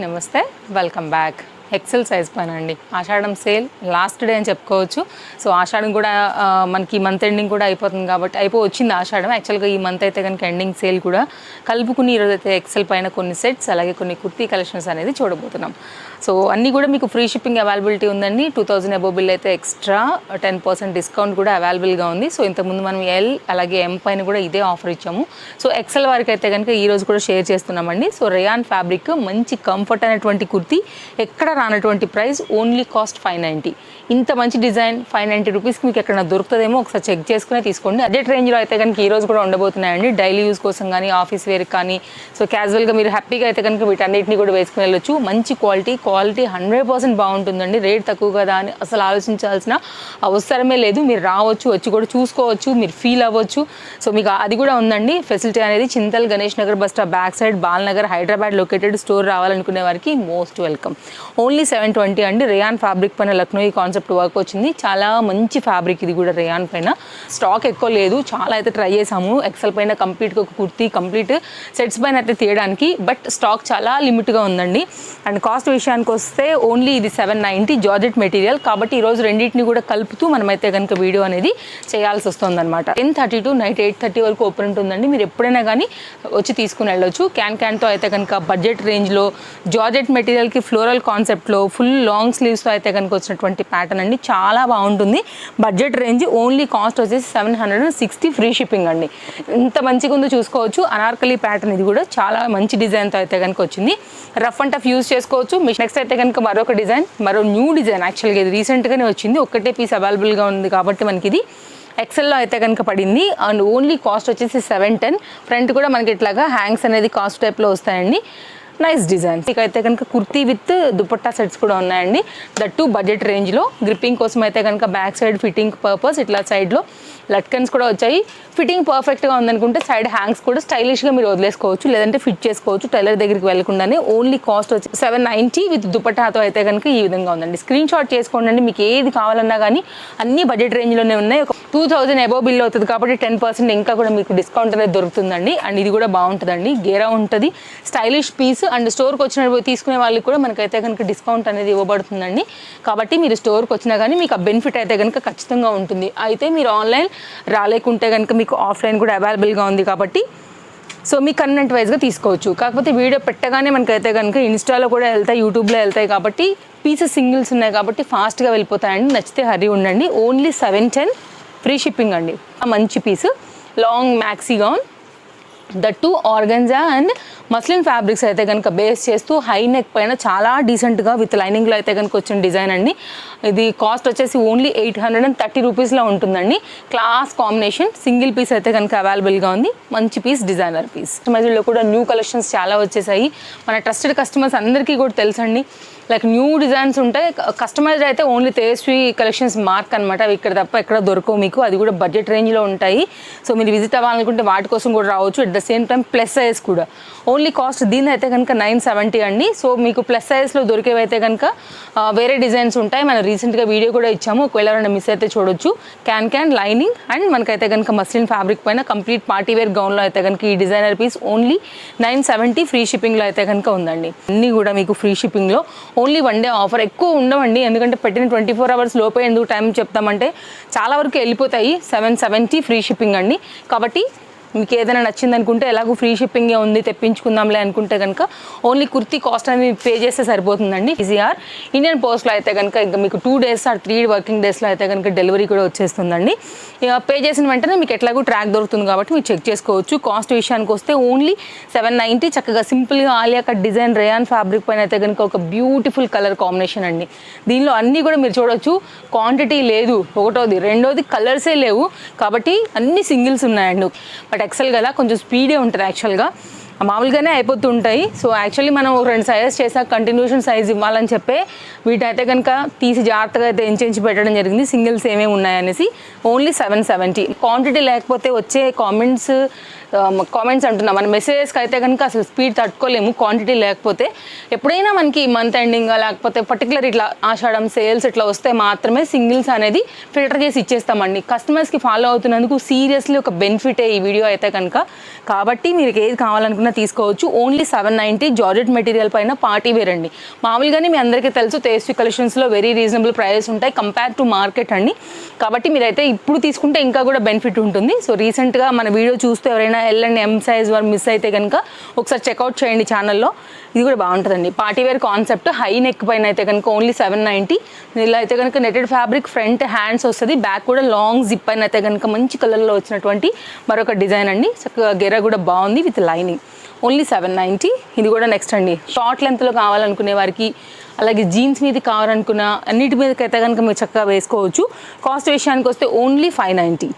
నమస్తే, welcome back. XL size పైన అండి ఆషాఢం సేల్ లాస్ట్ డే అని చెప్పుకోవచ్చు. సో ఆషాఢం కూడా మనకి మంత్ ఎండింగ్ కూడా అయిపోతుంది కాబట్టి వచ్చింది ఆషాఢం. యాక్చువల్గా ఈ మంత్ అయితే కనుక ఎండింగ్ సేల్ కూడా కలుపుకుని ఈరోజు అయితే ఎక్సెల్ పైన కొన్ని సెట్స్ అలాగే కొన్ని కుర్తీ కలెక్షన్స్ అనేది చూడబోతున్నాం. సో అన్నీ కూడా మీకు ఫ్రీ షిప్పింగ్ అవైలబిలిటీ ఉందండి. 2000 అబోవ్ బిల్ అయితే ఎక్స్ట్రా 10% డిస్కౌంట్ కూడా అవైలబుల్గా ఉంది. సో ఇంతకుముందు మనం ఎల్ అలాగే ఎం పైన కూడా ఇదే ఆఫర్ ఇచ్చాము. సో ఎక్సెల్ వారికి అయితే కనుక ఈరోజు కూడా షేర్ చేస్తున్నామండి. సో రేయాన్ ఫ్యాబ్రిక్ మంచి కంఫర్ట్ అనేటువంటి కుర్తీ, ఎక్కడ రానటువంటి ప్రైస్, ఓన్లీ కాస్ట్ 590. ఇంత మంచి డిజైన్ 590 రూపీస్కి మీకు ఎక్కడ దొరుకుతుందేమో ఒకసారి చెక్ చేసుకునే తీసుకోండి. అజెట్ రేంజ్లో అయితే కనుక ఈరోజు కూడా ఉండబోతున్నాయండి. డైలీ యూస్ కోసం కానీ ఆఫీస్ వేర్కి కానీ సో క్యాజువల్గా మీరు హ్యాపీగా అయితే కనుక వీటన్నిటిని కూడా వేసుకుని వెళ్ళొచ్చు. మంచి క్వాలిటీ 100% బాగుంటుందండి. రేట్ తక్కువ కదా అని అసలు ఆలోచించాల్సిన అవసరమే లేదు. మీరు రావచ్చు, వచ్చి కూడా చూసుకోవచ్చు, మీరు ఫీల్ అవ్వచ్చు. సో మీకు అది కూడా ఉందండి ఫెసిలిటీ అనేది. Chintal Ganesh Nagar bus stop back side Balanagar Hyderabad located store రావాలనుకునే వారికి మోస్ట్ వెల్కమ్. ఓన్లీ 720 అండి. రేయాన్ ఫ్యాబ్రిక్ పైన లక్నోయి కాన్సెప్ట్ వర్క్ వచ్చింది. చాలా మంచి ఫ్యాబ్రిక్ ఇది కూడా. రేయాన్ పైన స్టాక్ ఎక్కువ లేదు, చాలా అయితే ట్రై చేసాము ఎక్సెల్ పైన కంప్లీట్గా ఒక కుర్తీ కంప్లీట్ సెట్స్ పైన అయితే తీయడానికి. బట్ స్టాక్ చాలా లిమిట్గా ఉందండి. అండ్ కాస్ట్ విషయానికి వస్తే ఓన్లీ ఇది 790 జార్జెట్ మెటీరియల్ కాబట్టి ఈరోజు రెండింటిని కూడా కలుపుతూ మనమైతే కనుక వీడియో అనేది చేయాల్సి వస్తుంది అనమాట. 10:30 to నైట్ 8:30 వరకు ఓపెన్ ఉంటుందండి. మీరు ఎప్పుడైనా కానీ వచ్చి తీసుకుని వెళ్ళొచ్చు. క్యాన్తో అయితే కనుక బడ్జెట్ రేంజ్లో జార్జెట్ మెటీరియల్కి ఫ్లోరల్ కాన్సెప్ట్లో ఫుల్ లాంగ్ స్లీవ్స్తో అయితే కనుక వచ్చినటువంటి ప్యాటర్న్ అండి. చాలా బాగుంటుంది. బడ్జెట్ రేంజ్, ఓన్లీ కాస్ట్ వచ్చేసి 760 ఫ్రీ షిప్పింగ్ అండి. ఎంత మంచిగా ఉందో చూసుకోవచ్చు. అనార్కలి ప్యాటర్న్ ఇది కూడా చాలా మంచి డిజైన్తో అయితే కనుక వచ్చింది. రఫ్ అండ్ టఫ్ యూజ్ చేసుకోవచ్చు. నెక్స్ట్ అయితే కనుక మరొక డిజైన్, మరో న్యూ డిజైన్. యాక్చువల్గా ఇది రీసెంట్గానే వచ్చింది, ఒక్కటే పీస్ అవైలబుల్గా ఉంది కాబట్టి మనకి ఇది ఎక్సెల్లో అయితే కనుక పడింది. అండ్ ఓన్లీ కాస్ట్ వచ్చేసి 710. ఫ్రంట్ కూడా మనకి ఇట్లాగా హ్యాంగ్స్ అనేది కాస్ట్ టైప్లో వస్తాయండి. Nice design. ఇకైతే కనుక కుర్తీ విత్ దుపట్టా సెట్స్ కూడా ఉన్నాయండి. దట్టు బడ్జెట్ రేంజ్లో. గ్రిప్పింగ్ కోసం అయితే కనుక బ్యాక్ సైడ్ ఫిట్టింగ్ పర్పస్ ఇట్లా సైడ్లో లట్కన్స్ కూడా వచ్చాయి. ఫిట్టింగ్ పర్ఫెక్ట్గా ఉందనుకుంటే సైడ్ హ్యాంగ్స్ కూడా స్టైలిష్గా మీరు వదిలేసుకోవచ్చు, లేదంటే ఫిట్ చేసుకోవచ్చు టైలర్ దగ్గరికి వెళ్ళకుండానే. ఓన్లీ కాస్ట్ వచ్చి 790 విత్ దుపట్టాతో అయితే కనుక ఈ విధంగా ఉందండి. స్క్రీన్ షాట్ చేసుకోండి. మీకు ఏది కావాలన్నా కానీ అన్ని బడ్జెట్ రేంజ్లోనే ఉన్నాయి. ఒక 2000 అబోవ్ బిల్ అవుతుంది కాబట్టి 10% ఇంకా కూడా మీకు డిస్కౌంట్ అనేది దొరుకుతుందండి. అండ్ ఇది కూడా బాగుంటుందండి, గేరా ఉంటుంది, స్టైలిష్ పీస్. అండ్ స్టోర్కి వచ్చిన తీసుకునే వాళ్ళకి కూడా మనకైతే కనుక డిస్కౌంట్ అనేది ఇవ్వబడుతుందండి. కాబట్టి మీరు స్టోర్కి వచ్చినా కానీ మీకు ఆ బెనిఫిట్ అయితే కనుక ఖచ్చితంగా ఉంటుంది. అయితే మీరు ఆన్లైన్ రాలేకుంటే కనుక మీకు ఆఫ్లైన్ కూడా అవైలబుల్గా ఉంది కాబట్టి సో మీ కన్వెంట్ వైజ్గా తీసుకోవచ్చు. కాకపోతే వీడియో పెట్టగానే మనకైతే కనుక ఇన్స్టాలో కూడా వెళ్తాయి, యూట్యూబ్లో వెళ్తాయి కాబట్టి పీసెస్ సింగిల్స్ ఉన్నాయి కాబట్టి ఫాస్ట్గా వెళ్ళిపోతాయండి. నచ్చితే హరీ ఉండండి. ఓన్లీ 710 ఫ్రీ షిప్పింగ్ అండి. మంచి piece long maxi gown, that organza and muslin fabrics అయితే కనుక బేస్ చేస్తూ హై నెక్ పైన చాలా డీసెంట్గా విత్ లైనింగ్లో అయితే కనుక వచ్చిన డిజైన్ అండి. ఇది కాస్ట్ వచ్చేసి ఓన్లీ 830 రూపీస్లో ఉంటుందండి. క్లాస్ కాంబినేషన్, సింగిల్ పీస్ అయితే కనుక అవైలబుల్గా ఉంది. మంచి పీస్, డిజైనర్ పీస్. కస్టమైజ్లో కూడా న్యూ కలెక్షన్స్ చాలా వచ్చేసాయి. మన ట్రస్టెడ్ కస్టమర్స్ అందరికీ కూడా తెలుసండి. లైక్ న్యూ డిజైన్స్ ఉంటాయి. కస్టమైజ్డ్ అయితే ఓన్లీ తేజస్వి కలెక్షన్స్ మార్క్ అనమాట. అవి ఇక్కడ తప్ప ఎక్కడ దొరకవు మీకు. అది కూడా బడ్జెట్ రేంజ్లో ఉంటాయి. సో మీరు విజిట్ అవ్వాలనుకుంటే వాటి కోసం కూడా రావచ్చు. At the same time plus size కూడా. ఓన్లీ కాస్ట్ దీని అయితే కనుక 970 అండి. సో మీకు ప్లస్ సైజ్లో దొరికేవైతే కనుక వేరే డిజైన్స్ ఉంటాయి. మనం రీసెంట్గా వీడియో కూడా ఇచ్చాము, ఒకవేళ ఎవరైనా మిస్ అయితే చూడొచ్చు. క్యాన్ లైనింగ్ అండ్ మనకైతే కనుక మస్లిన్ ఫ్యాబ్రిక్ పైన కంప్లీట్ పార్టీవేర్ గౌన్లో అయితే కనుక ఈ డిజైనర్ పీస్ ఓన్లీ 970 ఫ్రీ షిప్పింగ్లో అయితే కనుక ఉందండి. అన్నీ కూడా మీకు ఫ్రీ షిప్పింగ్లో. ఓన్లీ 1 డే ఆఫర్, ఎక్కువ ఉండవండి. ఎందుకంటే పెట్టిన 24 అవర్స్ లోపే ఎందుకు టైం చెప్తామంటే చాలా వరకు వెళ్ళిపోతాయి. 770 ఫ్రీ షిప్పింగ్ అండి. కాబట్టి మీకు ఏదైనా నచ్చింది అనుకుంటే ఎలాగో ఫ్రీ షిప్పింగే ఉంది తెప్పించుకుందాంలే అనుకుంటే కనుక ఓన్లీ కుర్తీ కాస్ట్ అనేది పే చేస్తే సరిపోతుందండి. ఈజీఆర్ ఇండియన్ పోస్ట్లో అయితే కనుక ఇంకా మీకు 2 days ఆర్ 3 వర్కింగ్ డేస్లో అయితే కనుక డెలివరీ కూడా వచ్చేస్తుందండి. పే చేసిన వెంటనే మీకు ఎట్లాగో ట్రాక్ దొరుకుతుంది కాబట్టి మీరు చెక్ చేసుకోవచ్చు. కాస్ట్ విషయానికి వస్తే ఓన్లీ 790. చక్కగా సింపుల్గా Alia cut design rayon fabric పైన అయితే కనుక ఒక బ్యూటిఫుల్ కలర్ కాంబినేషన్ అండి. దీనిలో అన్నీ కూడా మీరు చూడొచ్చు. క్వాంటిటీ లేదు, ఒకటోది, రెండోది కలర్సే లేవు కాబట్టి అన్ని సింగిల్స్ ఉన్నాయండి. బట్ ఎక్సెల్ కదా కొంచెం స్పీడే ఉంటుంది. యాక్చువల్గా మామూలుగానే అయిపోతుంటాయి. సో యాక్చువల్లీ మనం 2 సైజెస్ చేసాక కంటిన్యూషన్ సైజ్ ఇవ్వాలని చెప్పే వీటైతే కనుక తీసి జాగ్రత్తగా అయితే ఎంచి పెట్టడం జరిగింది. సింగిల్స్ ఏమేమి ఉన్నాయనేసి. ఓన్లీ 770. క్వాంటిటీ లేకపోతే వచ్చే కామెంట్స్ కామెంట్స్ అంటున్నాం, మన మెసేజెస్కి అయితే కనుక అసలు స్పీడ్ తట్టుకోలేము క్వాంటిటీ లేకపోతే. ఎప్పుడైనా మనకి మంత్ ఎండింగ్ లేకపోతే పర్టికులర్ ఇట్లా ఆషాఢం సేల్స్ ఇట్లా వస్తే మాత్రమే సింగిల్స్ అనేది ఫిల్టర్ చేసి ఇచ్చేస్తామండి. కస్టమర్స్కి ఫాలో అవుతున్నందుకు సీరియస్లీ ఒక బెనిఫిటే ఈ వీడియో అయితే కనుక. కాబట్టి మీరు ఏది కావాలనుకున్నా తీసుకోవచ్చు. ఓన్లీ 790 జార్జెట్ మెటీరియల్ పైన పార్టీ వేర్ అండి. మామూలుగానే మీ అందరికీ తెలుసు తేజస్వి కలెక్షన్స్లో వెరీ రీజనబుల్ ప్రైజెస్ ఉంటాయి కంపేర్ టు మార్కెట్ అండి. కాబట్టి మీరైతే ఇప్పుడు తీసుకుంటే ఇంకా కూడా బెనిఫిట్ ఉంటుంది. సో రీసెంట్గా మన వీడియో చూస్తూ ఎవరైనా ఎల్ అండ్ ఎం సైజ్ వారు మిస్ అయితే కనుక ఒకసారి చెక్అవుట్ చేయండి ఛానల్లో. ఇది కూడా బాగుంటుందండి. పార్టీవేర్ కాన్సెప్ట్, హై నెక్ పైన అయితే కనుక ఓన్లీ 790. ఇలా అయితే కనుక నెటెడ్ ఫ్యాబ్రిక్, ఫ్రంట్ హ్యాండ్స్ వస్తుంది, బ్యాక్ కూడా లాంగ్ జిప్ పైన అయితే కనుక మంచి కలర్లో వచ్చినటువంటి మరొక డిజైన్ అండి. చక్కగా గెర కూడా బాగుంది విత్ లైనింగ్. ఓన్లీ 790. ఇది కూడా నెక్స్ట్ అండి, షార్ట్ లెంత్లో కావాలనుకునే వారికి, అలాగే జీన్స్ మీద కావాలనుకున్న అన్నిటి మీదకైతే కనుక మీరు చక్కగా వేసుకోవచ్చు. కాస్ట్ విషయానికి వస్తే ఓన్లీ 590.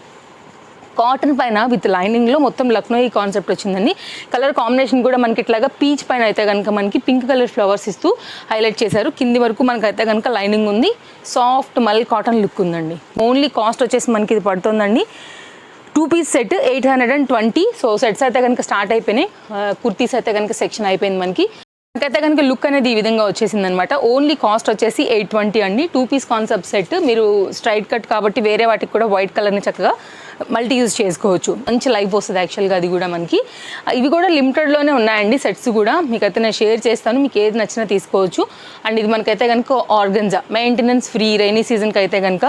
కాటన్ పైన విత్ లైనింగ్లో మొత్తం లక్నోయి కాన్సెప్ట్ వచ్చిందండి. కలర్ కాంబినేషన్ కూడా మనకి ఇట్లాగా పీచ్ పైన అయితే కనుక మనకి పింక్ కలర్ ఫ్లవర్స్ ఇస్తూ హైలైట్ చేశారు. కింది వరకు మనకైతే కనుక లైనింగ్ ఉంది, సాఫ్ట్ మల్ కాటన్ లుక్ ఉందండి. ఓన్లీ కాస్ట్ వచ్చేసి మనకి ఇది పడుతుందండి 2 పీస్ సెట్ 820. సో సెట్స్ అయితే కనుక స్టార్ట్ అయిపోయినాయి. కుర్తీస్ అయితే కనుక సెక్షన్ అయిపోయింది మనకి. అయితే కనుక లుక్ అనేది ఈ విధంగా వచ్చేసింది అనమాట. ఓన్లీ కాస్ట్ వచ్చేసి 820 అండి. 2 పీస్ కాన్సెప్ట్ సెట్. మీరు స్ట్రైట్ కట్ కాబట్టి వేరే వాటికి కూడా వైట్ కలర్ని చక్కగా మల్టీ యూజ్ చేసుకోవచ్చు. మంచి లైఫ్ వస్తుంది యాక్చువల్గా అది కూడా మనకి. ఇవి కూడా లిమిటెడ్లోనే ఉన్నాయండి సెట్స్ కూడా. మీకైతే నేను షేర్ చేస్తాను, మీకు ఏది నచ్చినా తీసుకోవచ్చు. అండ్ ఇది మనకైతే కనుక ఆర్గన్జా, మెయింటెనెన్స్ ఫ్రీ రైనీ సీజన్కి అయితే కనుక.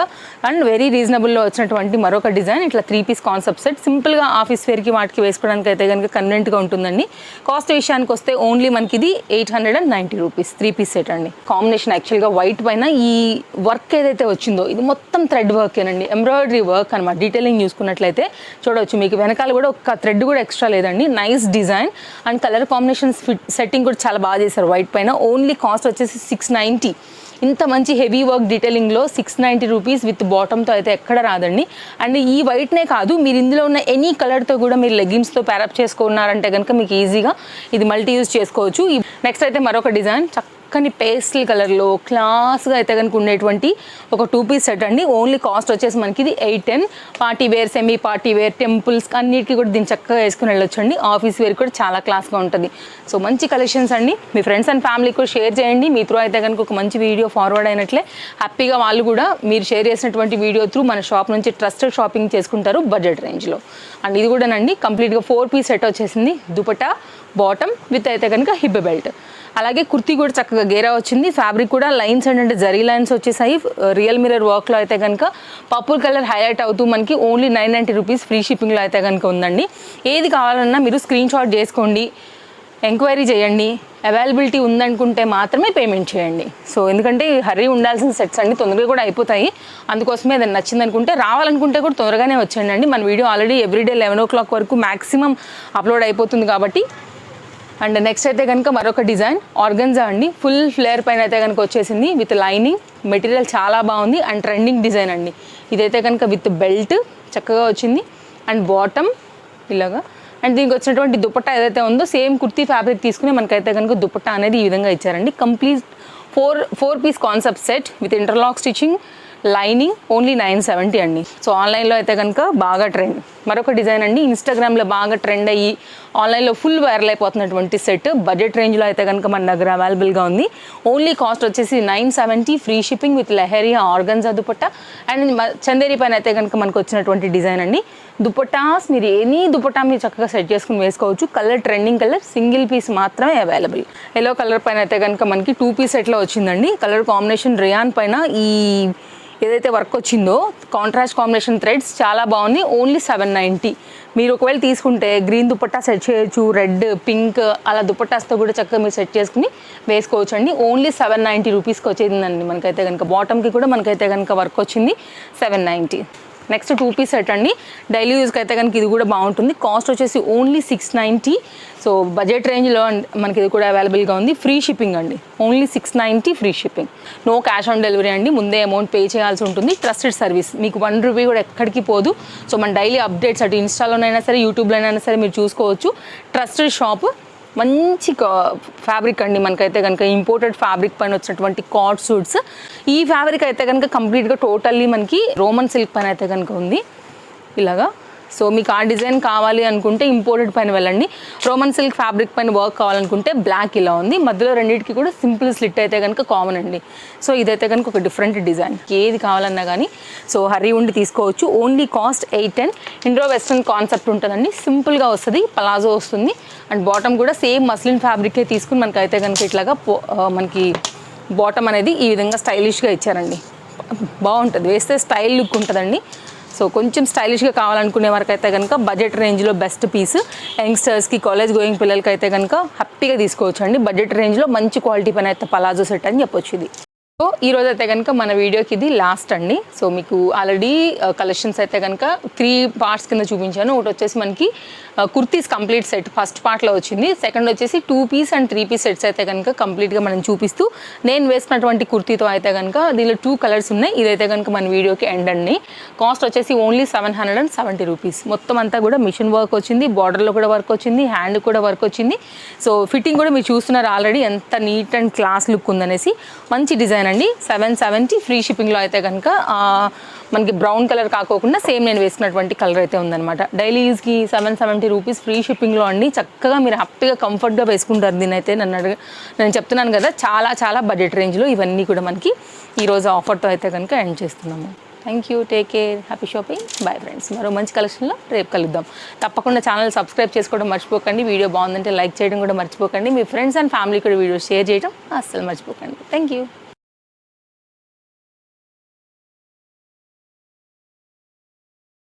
అండ్ వెరీ రీజనబుల్లో వచ్చినటువంటి మరొక డిజైన్, ఇట్లా 3 పీస్ కాన్సెప్ట్ సెట్. సింపుల్గా ఆఫీస్ వేర్కి వాటికి వేసుకోవడానికి అయితే కనుక కన్వీనెంట్గా ఉంటుందండి. కాస్ట్ విషయానికి వస్తే ఓన్లీ మనకి ఇది 890 రూపీస్ 3 పీస్ సెట్ అండి. కాంబినేషన్ యాక్చువల్గా వైట్ పైన ఈ వర్క్ ఏదైతే వచ్చిందో ఇది మొత్తం థ్రెడ్ వర్కేనండి, ఎంబ్రాయిడరీ వర్క్ అనమాట. డీటెయిలింగ్ చూసుకున్నట్లయితే చూడవచ్చు, మీకు వెనకాల కూడా ఒక థ్రెడ్ కూడా ఎక్స్ట్రా లేదండి. Nice design and colour combinations setting కూడా చాలా బాగా చేశారు వైట్ పైన. ఓన్లీ కాస్ట్ వచ్చేసి 690. ఇంత మంచి హెవీ వర్క్ డీటెయిలింగ్లో 690 రూపీస్ విత్ బాటమ్తో అయితే ఎక్కడ రాదండి. అండ్ ఈ వైట్నే కాదు, మీరు ఇందులో ఉన్న ఎనీ కలర్తో కూడా మీరు లెగ్గిన్స్తో ప్యారప్ చేసుకున్నారంటే కనుక మీకు ఈజీగా ఇది మల్టీ యూజ్ చేసుకోవచ్చు. నెక్స్ట్ అయితే మరొక డిజైన్ చక్కని పేస్టల్ కలర్లో క్లాస్గా అయితే కనుక ఉండేటువంటి ఒక 2 పీస్ సెట్ అండి. ఓన్లీ కాస్ట్ వచ్చేసి మనకి ఇది 810. Party wear, semi party wear, temples అన్నిటికీ కూడా దీన్ని చక్కగా వేసుకుని వెళ్ళొచ్చండి. ఆఫీస్ వేర్ కూడా చాలా క్లాస్గా ఉంటుంది. సో మంచి కలెక్షన్స్ అండి. మీ ఫ్రెండ్స్ అండ్ ఫ్యామిలీకి కూడా షేర్ చేయండి. మీ త్రూ అయితే కనుక ఒక మంచి వీడియో ఫార్వర్డ్ అయినట్లే హ్యాపీగా వాళ్ళు కూడా మీరు షేర్ చేసినటువంటి వీడియో త్రూ మన షాప్ నుంచి ట్రస్టెడ్ షాపింగ్ చేసుకుంటారు బడ్జెట్ రేంజ్లో. అండ్ ఇది కూడానండి కంప్లీట్గా 4 పీస్ సెట్ వచ్చేసింది. దుపట్టా, బాటమ్ విత్ అయితే కనుక హిప్ బెల్ట్. అలాగే కుర్తీ కూడా చక్కగా గేరా వచ్చింది. ఫ్యాబ్రిక్ కూడా లైన్స్ అంటే జరీ లైన్స్ వచ్చేసాయి. రియల్ మిరర్ వర్క్లో అయితే కనుక పర్పుల్ కలర్ హైలైట్ అవుతూ మనకి ఓన్లీ 990 రూపీస్ ఫ్రీ షిప్పింగ్లో అయితే కనుక ఉందండి. ఏది కావాలన్నా మీరు స్క్రీన్ షాట్ చేసుకోండి, ఎంక్వైరీ చేయండి. అవైలబిలిటీ ఉందనుకుంటే మాత్రమే పేమెంట్ చేయండి. సో ఎందుకంటే హర్రీ ఉండాల్సిన సెట్స్ అండి, తొందరగా కూడా అయిపోతాయి. అందుకోసమే అది నచ్చింది అనుకుంటే, రావాలనుకుంటే కూడా తొందరగానే వచ్చేయండి అండి. మన వీడియో ఆల్రెడీ ఎవ్రీడే 11 o'clock వరకు మ్యాక్సిమం అప్లోడ్ అయిపోతుంది కాబట్టి. అండ్ నెక్స్ట్ అయితే కనుక మరొక డిజైన్ ఆర్గన్జా అండి. ఫుల్ ఫ్లేర్ పైన అయితే కనుక వచ్చేసింది విత్ లైనింగ్. మెటీరియల్ చాలా బాగుంది అండ్ ట్రెండింగ్ డిజైన్ అండి. ఇదైతే కనుక విత్ బెల్ట్ చక్కగా వచ్చింది అండ్ బాటమ్ ఇలాగా. అండ్ దీనికి వచ్చినటువంటి దుపట్టా ఏదైతే ఉందో సేమ్ కుర్తీ ఫ్యాబ్రిక్ తీసుకుని మనకైతే కనుక దుపట్టా అనేది ఈ విధంగా ఇచ్చారండి. Complete 4 piece concept set with interlock stitching, lining. Only 970 అండి. సో ఆన్లైన్లో అయితే కనుక బాగా ట్రెండ్. మరొక డిజైన్ అండి, ఇన్స్టాగ్రామ్లో బాగా ట్రెండ్ అయ్యి ఆన్లైన్లో ఫుల్ వైరల్ అయిపోతున్నటువంటి సెట్. బడ్జెట్ రేంజ్లో అయితే కనుక మన దగ్గర అవైలబుల్గా ఉంది. ఓన్లీ కాస్ట్ వచ్చేసి 970 free shipping with leheriya organza dupatta. And Chanderi పైన అయితే కనుక మనకు వచ్చినటువంటి డిజైన్ అండి. దుపట్టాస్ మీరు ఎనీ దుపట్టా మీరు చక్కగా సెట్ చేసుకుని వేసుకోవచ్చు. Colour trending colour, single piece మాత్రమే అవైలబుల్. ఎల్లో కలర్ పైన అయితే కనుక మనకి 2 పీస్ సెట్లో వచ్చిందండి. కలర్ కాంబినేషన్ రియాన్ పైన ఈ ఏదైతే వర్క్ వచ్చిందో కాంట్రాస్ట్ కాంబినేషన్ థ్రెడ్స్ చాలా బాగుంది. ఓన్లీ 790. మీరు ఒకవేళ తీసుకుంటే గ్రీన్ దుపట్టా సెట్ చేయొచ్చు, రెడ్, పింక్ అలా దుపట్టాస్తో కూడా చక్కగా మీరు సెట్ చేసుకుని వేసుకోవచ్చు అండి. ఓన్లీ 790 రూపీస్కి వచ్చేసిందండి. మనకైతే కనుక బాటమ్కి కూడా మనకైతే కనుక వర్క్ వచ్చింది 790. నెక్స్ట్ 2 పీస్ సెట్ అండి. డైలీ యూజ్కి అయితే కనుక ఇది కూడా బాగుంటుంది. కాస్ట్ వచ్చేసి ఓన్లీ 690. సో బడ్జెట్ రేంజ్లో మనకి ఇది కూడా అవైలబుల్గా ఉంది. ఫ్రీ షిప్పింగ్ అండి. Only 690 free shipping. No cash on delivery అండి. ముందే అమౌంట్ పే చేయాల్సి ఉంటుంది. ట్రస్టెడ్ సర్వీస్, మీకు 1 రూపీ కూడా ఎక్కడికి పోదు. సో మన డైలీ అప్డేట్స్ అటు ఇన్స్టాలోనైనా సరే, యూట్యూబ్లో అయినా సరే మీరు చూసుకోవచ్చు. Trusted shop. మంచి ఫ్యాబ్రిక్ అండి. మనకైతే కనుక ఇంపోర్టెడ్ ఫ్యాబ్రిక్ పైన వచ్చినటువంటి కార్డ్ సూట్స్. ఈ ఫ్యాబ్రిక్ అయితే కనుక కంప్లీట్గా టోటల్లీ మనకి రోమన్ సిల్క్ పైన అయితే కనుక ఉంది. ఇలాగా సో మీకు ఆ డిజైన్ కావాలి అనుకుంటే ఇంపోర్టెడ్ పైన వెళ్ళండి. రోమన్ సిల్క్ ఫ్యాబ్రిక్ పైన వర్క్ కావాలనుకుంటే బ్లాక్ ఇలా ఉంది, మధ్యలో రెండింటికి కూడా సింపుల్ స్లిట్ అయితే కనుక కామన్ అండి. సో ఇదైతే కనుక ఒక డిఫరెంట్ డిజైన్, ఏది కావాలన్నా కానీ సో హరీ ఉండి తీసుకోవచ్చు. Only cost 810. Indo western concept ఉంటుందండి, సింపుల్గా వస్తుంది, పలాజో వస్తుంది అండ్ బాటమ్ కూడా సేమ్ మస్లిన్ ఫ్యాబ్రికే తీసుకుని మనకైతే కనుక ఇట్లాగా మనకి బాటమ్ అనేది ఈ విధంగా స్టైలిష్గా ఇచ్చారండి. బాగుంటుంది, వేస్తే స్టైల్ లుక్ ఉంటుందండి. సో కొంచెం స్టైలిష్గా కావాలనుకునే వరకు అయితే కనుక బడ్జెట్ రేంజ్లో బెస్ట్ పీస్. యంగ్స్టర్స్కి, కాలేజ్ గోయింగ్ పిల్లలకి అయితే కనుక హ్యాపీగా తీసుకోవచ్చు అండి. బడ్జెట్ రేంజ్లో మంచి క్వాలిటీ పైన అయితే పలాజో సెట్ అని చెప్పొచ్చు ఇది. సో ఈరోజు అయితే కనుక మన వీడియోకి ఇది లాస్ట్ అండి. సో మీకు ఆల్రెడీ కలెక్షన్స్ అయితే కనుక 3 పార్ట్స్ కింద చూపించాను. ఒకటి వచ్చేసి మనకి కుర్తీస్ కంప్లీట్ సెట్ ఫస్ట్ పార్ట్లో వచ్చింది, సెకండ్ వచ్చేసి 2 పీస్ అండ్ 3 పీస్ సెట్స్ అయితే కనుక కంప్లీట్గా మనం చూపిస్తూ నేను వేసుకున్నటువంటి కుర్తీతో అయితే కనుక దీనిలో 2 కలర్స్ ఉన్నాయి. ఇదైతే కనుక మన వీడియోకి ఎండ్ అండి. కాస్ట్ వచ్చేసి ఓన్లీ 770 రూపీస్. మొత్తం అంతా కూడా మిషన్ వర్క్ వచ్చింది, బార్డర్లో కూడా వర్క్ వచ్చింది, హ్యాండ్ కూడా వర్క్ వచ్చింది. సో ఫిట్టింగ్ కూడా మీరు చూస్తున్నారు ఆల్రెడీ ఎంత నీట్ అండ్ క్లాస్ లుక్ ఉందనేసి. మంచి డిజైన్ అండి. 770 ఫ్రీ షిప్పింగ్లో అయితే కనుక మనకి బ్రౌన్ కలర్ కాకోకుండా సేమ్ నేను వేసుకున్నటువంటి కలర్ అయితే ఉందన్నమాట. డైలీ యూస్కి 770 రూపీస్ ఫ్రీ షిప్పింగ్లో అండి. చక్కగా మీరు హ్యాపీగా కంఫర్ట్గా వేసుకుంటారు దీని అయితే. నేను చెప్తున్నాను కదా, చాలా చాలా బడ్జెట్ రేంజ్లో ఇవన్నీ కూడా మనకి ఈరోజు ఆఫర్తో అయితే కనుక ఎండ్ చేస్తున్నాము. Thank you, take care, happy shopping, bye friends. మరో మంచి కలెక్షన్లో రేపు కలుద్దాం. తప్పకుండా ఛానల్ సబ్స్క్రైబ్ చేసుకోవడం మర్చిపోకండి. వీడియో బాగుందంటే లైక్ చేయడం కూడా మర్చిపోకండి. మీ ఫ్రెండ్స్ అండ్ ఫ్యామిలీ కూడా వీడియో షేర్ చేయడం అస్సలు మర్చిపోకండి. Thank you.